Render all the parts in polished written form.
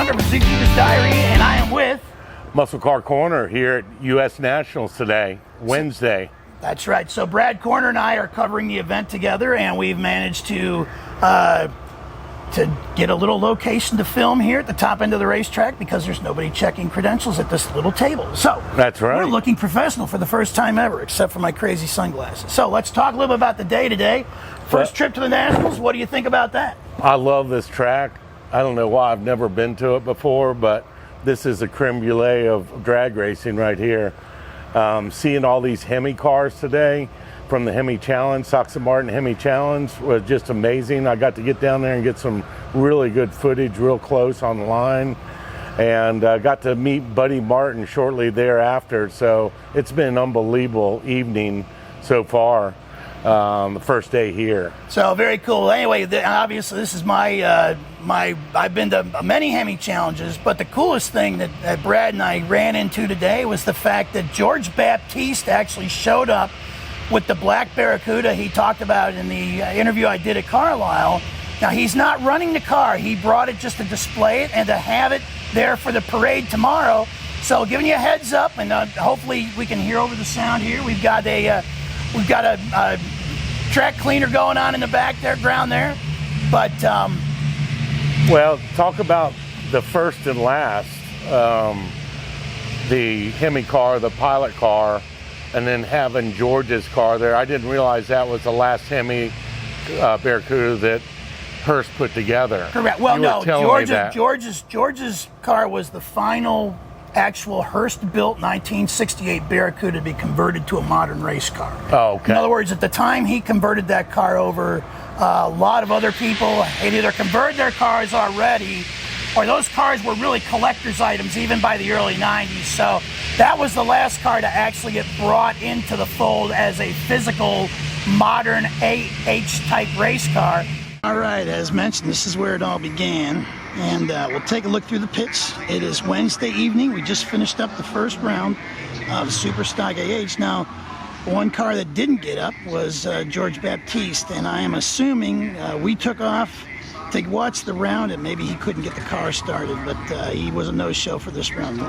Thunder for Zookeeper's Diary, and I am with Muscle Car Corner here at US Nationals today, Wednesday. That's right. So Brad Corner and I are covering the event together, and we've managed to get a little location to film here at the top end of the racetrack because there's nobody checking credentials at this little table. So that's right. We're looking professional for the first time ever, except for my crazy sunglasses. So let's talk a little bit about the day today. First trip to the Nationals. What do you think about that? I love this track. I don't know why I've never been to it before, but this is a creme brulee of drag racing right here. Seeing all these Hemi cars today from the Hemi Challenge, Sox Martin Hemi Challenge, was just amazing. I got to get down there and get some really good footage real close on the line, and got to meet Buddy Martin shortly thereafter. So it's been an unbelievable evening so far. The first day here. So very cool. Anyway, obviously this is my I've been to many Hemi challenges, but the coolest thing that Brad and I ran into today was the fact that George Baptiste actually showed up with the black Barracuda he talked about in the interview I did at Carlisle. Now he's not running the car. He brought it just to display it and to have it there for the parade tomorrow. So giving you a heads up, and hopefully we can hear over the sound here. We've got a track cleaner going on in the background there, but well, talk about the first and last, the Hemi car, the pilot car, and then having George's car there. I didn't realize that was the last Hemi Barracuda that Hurst put together. Correct. Well, no, George's car was the final actual Hurst-built 1968 Barracuda to be converted to a modern race car. Oh, okay. In other words, at the time he converted that car over, a lot of other people had either converted their cars already, or those cars were really collector's items even by the early 90s. So that was the last car to actually get brought into the fold as a physical, modern AH-type race car. All right, as mentioned, this is where it all began, and we'll take a look through the pits. It is Wednesday evening. We just finished up the first round of Super Stock AH. Now, one car that didn't get up was George Baptiste, and I am assuming we took off to watch the round, and maybe he couldn't get the car started, but he was a no-show for this round.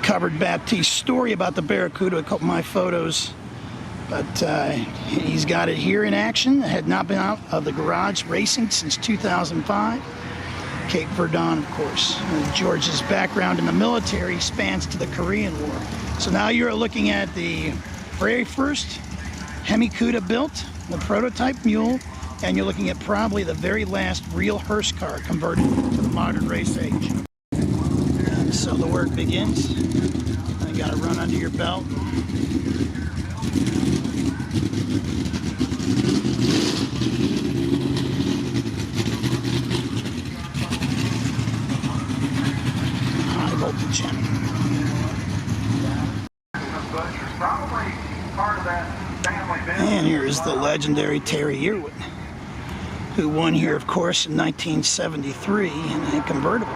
Covered Baptiste's story about the Barracuda, a couple of my photos. But he's got it here in action. Had not been out of the garage racing since 2005. Cape Verdon, of course. George's background in the military spans to the Korean War. So now you're looking at the very first Hemi Cuda built, the prototype mule, and you're looking at probably the very last real Hurst car converted to the modern race age. And so the work begins. You got to run under your belt. High voltage. And here is the legendary Terry Yearwood, who won here, of course, in 1973 in a convertible.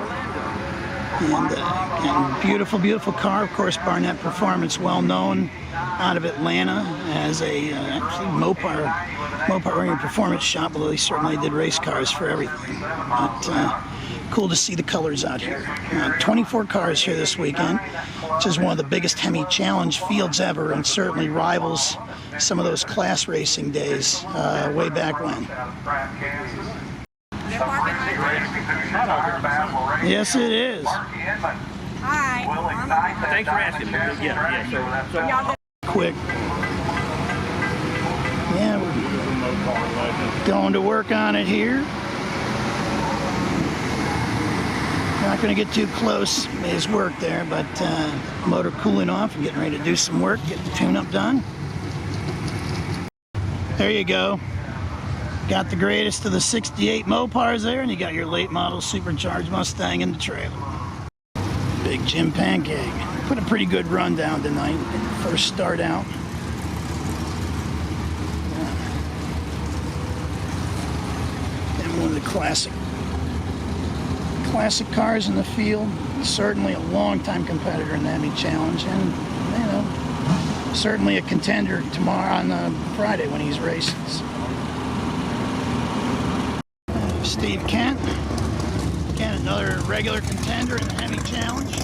And beautiful, beautiful car, of course. Barnett Performance, well known out of Atlanta as a actually Mopar performance shop, although he certainly did race cars for everything. But cool to see the colors out here. 24 cars here this weekend, which is one of the biggest Hemi Challenge fields ever, and certainly rivals some of those class racing days way back when. Yes, it is. Hi. Thanks for asking. Yeah, Quick. Yeah, we're going to work on it here. Not going to get too close to his work there, but motor cooling off and getting ready to do some work, get the tune-up done. There you go. Got the greatest of the 68 Mopars there, and you got your late model supercharged Mustang in the trailer. Big Jim Pancake. Put a pretty good run down tonight. First start out. And one of the classic cars in the field. Certainly a long-time competitor in the Hemi Challenge, and you know, certainly a contender tomorrow on Friday when he's racing. Steve Kent, again at Another regular contender in the Hemi Challenge.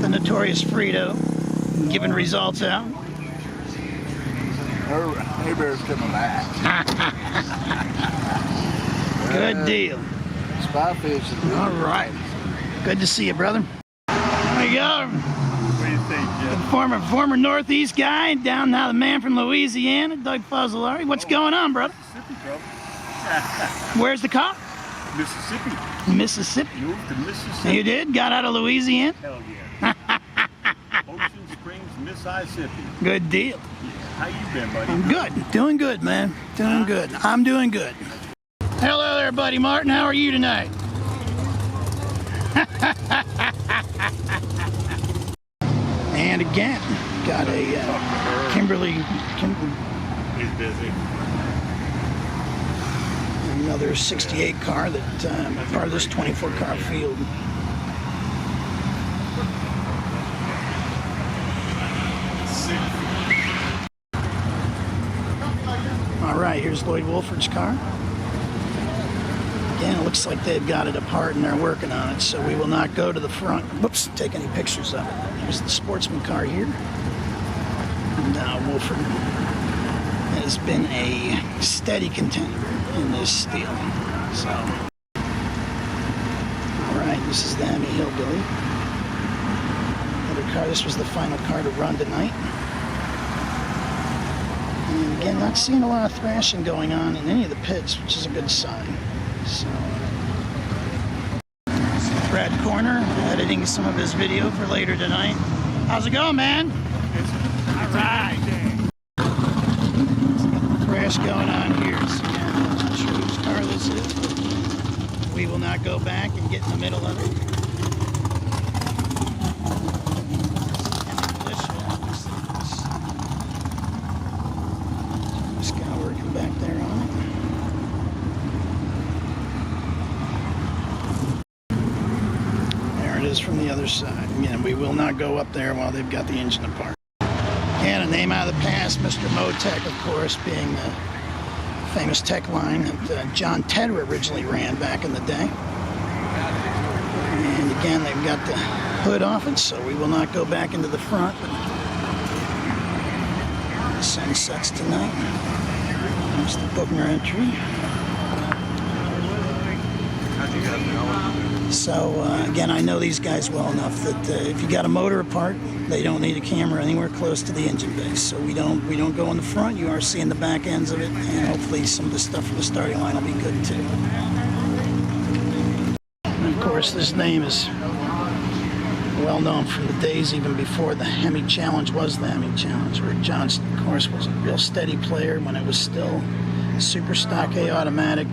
The notorious Frito giving results out. Hey Bear's coming back. Good deal. Spy fishing. All right. Good to see you, brother. There you go. What do you think, Jeff? Former Northeast guy, and down now the man from Louisiana, Doug Fazzolari. What's going on, brother? Mississippi, bro. Where's the car? Mississippi. Mississippi. Moved to Mississippi. You did? Got out of Louisiana? Hell yeah. Ocean Springs, Mississippi. Good deal. How you been, buddy? I'm good. Doing good, man. Doing good. I'm doing good. Hello there, buddy Martin. How are you tonight? And again, got a Kimberly. He's busy. Another 68 car that part of this 24 car field. All right, here's Lloyd Wolford's car. Again, it looks like they've got it apart and they're working on it, so we will not go to the front. Whoops, take any pictures of it. Here's the Sportsman car here. And Wolford has been a steady contender in this steel. So, all right, this is the Hemi Hillbilly. Another car. This was the final car to run tonight. And again, not seeing a lot of thrashing going on in any of the pits, which is a good sign. So, Brad Corner editing some of his video for later tonight. How's it going, man? All right. Thrash going on here. So, yeah, I'm not sure whose car this is, but we will not go back and get in the middle of it. This guy working back there on it. There it is from the other side. Again, we will not go up there while they've got the engine apart. And a name out of the past, Mr. Motec, of course, being the famous tech line that John Tedder originally ran back in the day. And again, they've got the hood off it, so we will not go back into the front. But the sun sets tonight. There's the Bookner entry. So again, I know these guys well enough that if you got a motor apart, they don't need a camera anywhere close to the engine base. So we don't go in the front. You are seeing the back ends of it, and hopefully some of the stuff from the starting line will be good too. And of course, this name is well known from the days even before the Hemi Challenge was the Hemi Challenge, where John, of course, was a real steady player when it was still Super Stock A automatic,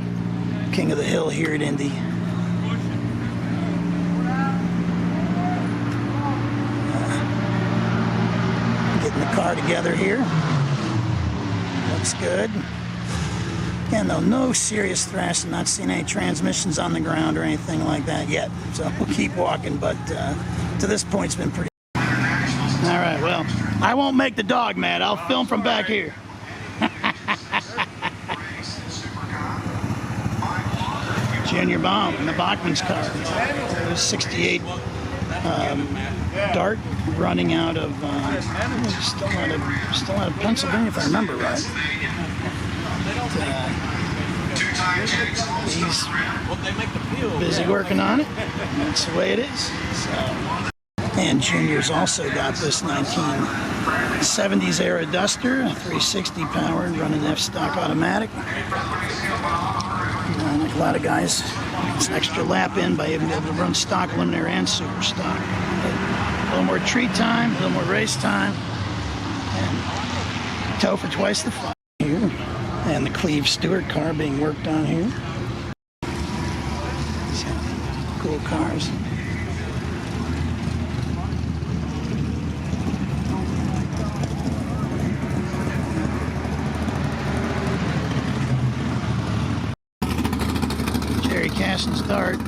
king of the hill here at Indy. Car together here. Looks good. Again, though, no serious thrashing. Not seen any transmissions on the ground or anything like that yet. So we'll keep walking, but to this point, it's been pretty. All right, well, I won't make the dog mad. I'll film from back here. Junior Baum in the Bachman's car. 68 Dart running out of still out of Pennsylvania, if I remember right. He's busy working on it. That's the way it is. So, and Junior's also got this 1970s era Duster, 360 powered, running F-stock automatic. Like a lot of guys, it's an extra lap in by even able to run stock, linear, and super stock. A little more treat time, a little more race time, and tow for twice the fun here. And the Cleve Stewart car being worked on here. So, cool cars. Jerry Caston's Dart.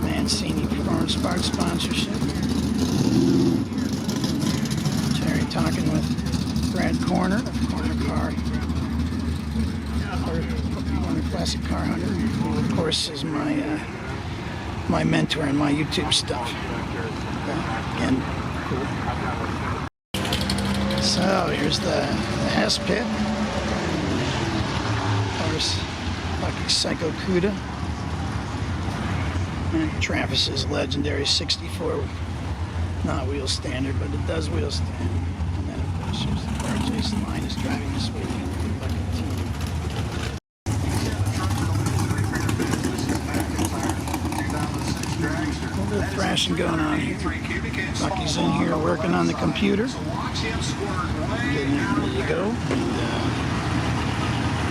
Man Mancini Performance Park sponsorship. Terry talking with Brad Corner of Corner Car, Corner Classic Car Hunter, who of course is my mentor in my YouTube stuff. Again, cool. So here's the Hess pit. Of course, Lucky Psycho Cuda. And Travis's legendary 64, not wheel standard, but it does wheel stand. And then of course here's the car Jason Line is driving this weekend. A little bit of thrashing going on here. Lucky's in here working on the computer. Getting it ready to go. And,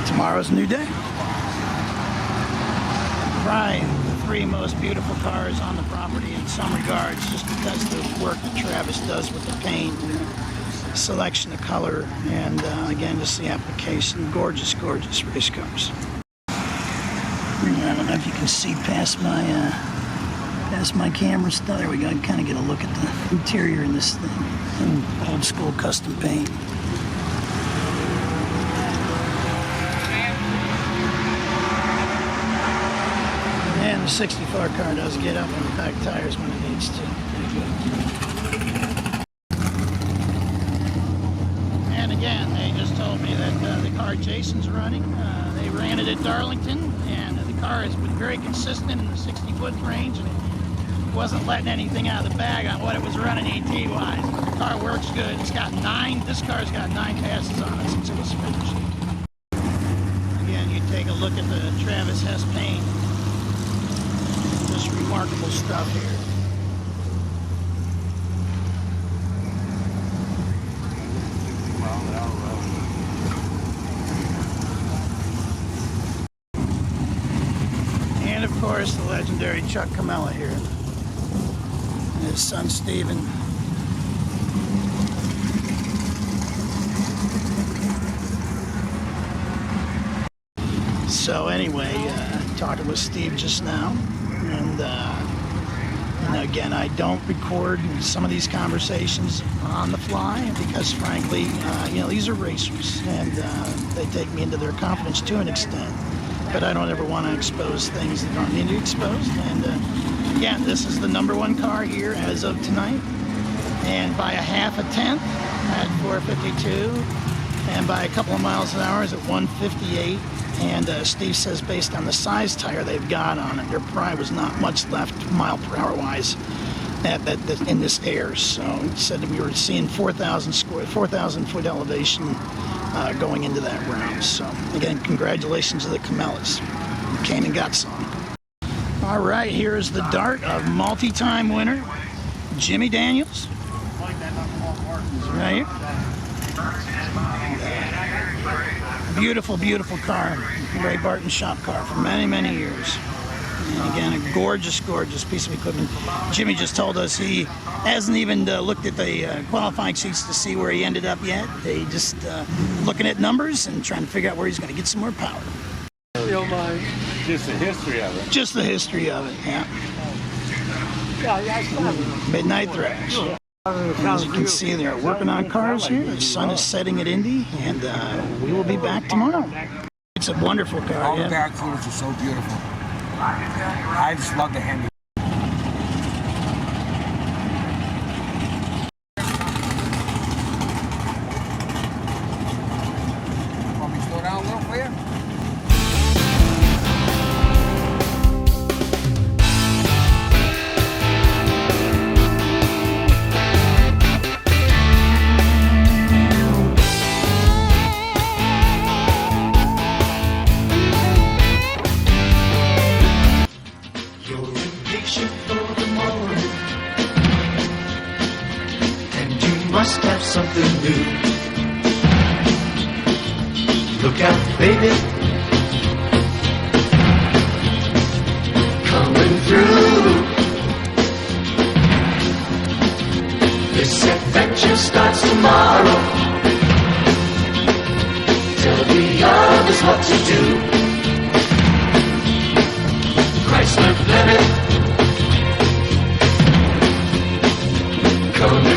tomorrow's a new day. Right. Three most beautiful cars on the property in some regards, just because of the work that Travis does with the paint and the selection of color, and again, just the application. Gorgeous, gorgeous race cars. I don't know if you can see past my camera stuff. There we go. I can kind of get a look at the interior in this thing. And old school custom paint. And the 64 car does get up on the back tires when it needs to. And again, they just told me that the car Jason's running, they ran it at Darlington, and the car has been very consistent in the 60-foot range, and it wasn't letting anything out of the bag on what it was running AT-wise. But the car works good. It's got this car's got 9 passes on it since it was finished. Again, you take a look at the Travis Hess paint. Just remarkable stuff here. And of course, the legendary Chuck Camella here. And his son Steven. So anyway, talking with Steve just now. And again, I don't record some of these conversations on the fly because, frankly, these are racers, and they take me into their confidence to an extent. But I don't ever want to expose things that don't need to be exposed. And again, this is the #1 car here as of tonight, and by a half a tenth at 452, and by a couple of miles an hour is at 158. And Steve says based on the size tire they've got on it, there probably was not much left mile per hour wise in this air. So he said that we were seeing 4,000 foot elevation going into that round. So again, congratulations to the Camellas. Came and got some. All right, here is the dart of multi-time winner Jimmy Daniels. Right here. Beautiful, beautiful car. Ray Barton shop car for many, many years. And again, a gorgeous, gorgeous piece of equipment. Jimmy just told us he hasn't even looked at the qualifying sheets to see where he ended up yet. They just looking at numbers and trying to figure out where he's going to get some more power. Just the history of it. Just the history of it, yeah. Midnight Thrash. As you can see, they're working on cars here. The sun is setting at Indy, and we will be back tomorrow. It's a wonderful car. All the back corners are so beautiful. I just love the Hemi. Want me to slow down a little for you? Must have something new. Look out, baby, coming through. This adventure starts tomorrow. Tell the others what to do. Chrysler Plymouth So